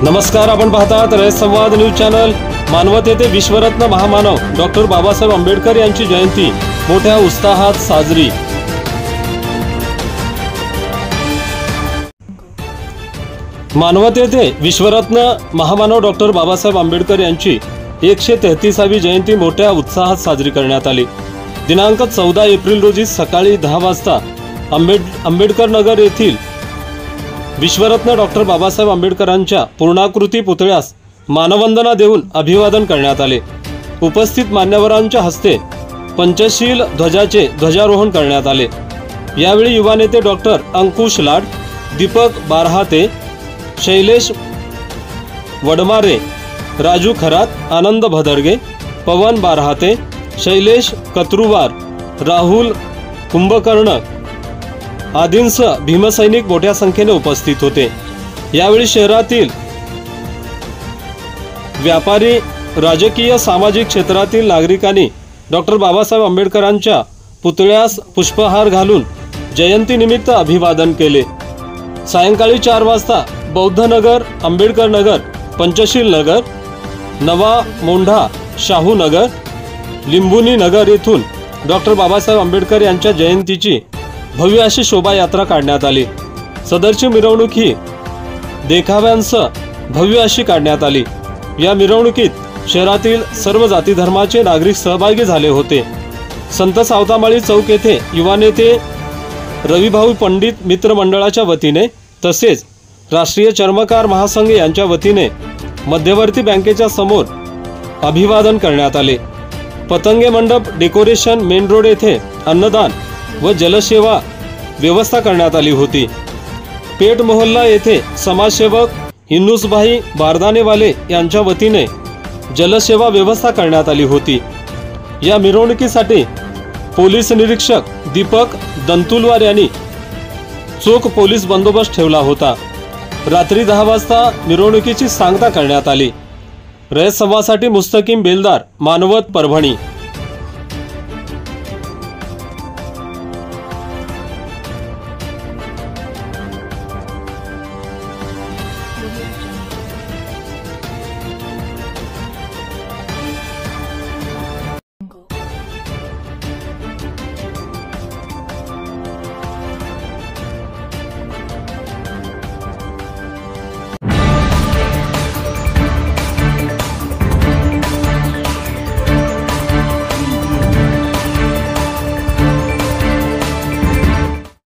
नमस्कार, आपण पाहतात रयत संवाद न्यूज चॅनल। मानवत येथे विश्वरत्न महामानव डॉक्टर बाबासाहेब आंबेडकर यांची जयंती मोठ्या उत्साहात साजरी। मानवत येथे विश्वरत्न महामानव डॉक्टर बाबासाहेब आंबेडकर यांची 133वी जयंती मोठ्या उत्साहात साजरी करण्यात आली। दिनांक 14 एप्रिल रोजी सकाळी 10 वाजता आंबेडकर नगर येथील विश्वरत्न डॉक्टर बाबासाहेब आंबेडकरांच्या पूर्णाकृती पुतळ्यास मानवंदना देऊन अभिवादन करण्यात आले। उपस्थित मान्यवरांच्या हस्ते पंचशील ध्वजाचे ध्वजारोहण करण्यात आले। यावेळी युवा नेते डॉक्टर अंकुश लाड, दीपक बारहाते, शैलेश वडमारे, राजू खरात, आनंद भदरगे, पवन बारहाते, शैलेश कत्रुवार, राहुल कुंभकर्ण आदींसह भीमसैनिक मोठ्या संख्येने उपस्थित होते। यावेळी शहरातील व्यापारी, राजकीय, सामाजिक क्षेत्रातील नागरिकांनी डॉक्टर बाबासाहेब आंबेडकरांच्या पुतळ्यास पुष्पहार घालून जयंतीनिमित्त अभिवादन केले। सायंकाळी 4 वाजता बौद्ध नगर, आंबेडकर नगर, पंचशील नगर, नवा मोंढा, शाहू नगर, लिंबुनी नगर येथून डॉक्टर बाबासाहेब आंबेडकर यांच्या जयंतीची भव्य अशी शोभायात्रा काढण्यात आली। सदरची मिरवणूक ही देखाव्यांसह भव्य अशी काढण्यात आली। या मिरवणुकीत शहरातील सर्व जाती धर्माचे नागरिक सहभागी झाले होते। संत सावतामाळी चौक येथे युवा नेते रविभाऊ पंडित मित्र मंडळाच्या वतीने तसेच राष्ट्रीय चर्मकार महासंघ यांच्या वतीने मध्यवर्ती बँकेच्या समोर अभिवादन करण्यात आले। पतंगे मंडप, डेकोरेशन, मेन रोड येथे अन्नदान व जलसेवा व्यवस्था करण्यात आली होती। पेठ मोहल्ला येथे समाजसेवक हिन्नूसभाई बारदानेवाले यांच्या वतीने जलसेवा व्यवस्था करण्यात आली होती। या मिरवणुकीसाठी पोलीस निरीक्षक दीपक दंतुलवार यांनी चोख पोलीस बंदोबस्त ठेवला होता। रात्री 10 वाजता मिरवणुकीची सांगता करण्यात आली। रयत संवादसाठी मुस्तकीम बेलदार, मानवत, परभणी।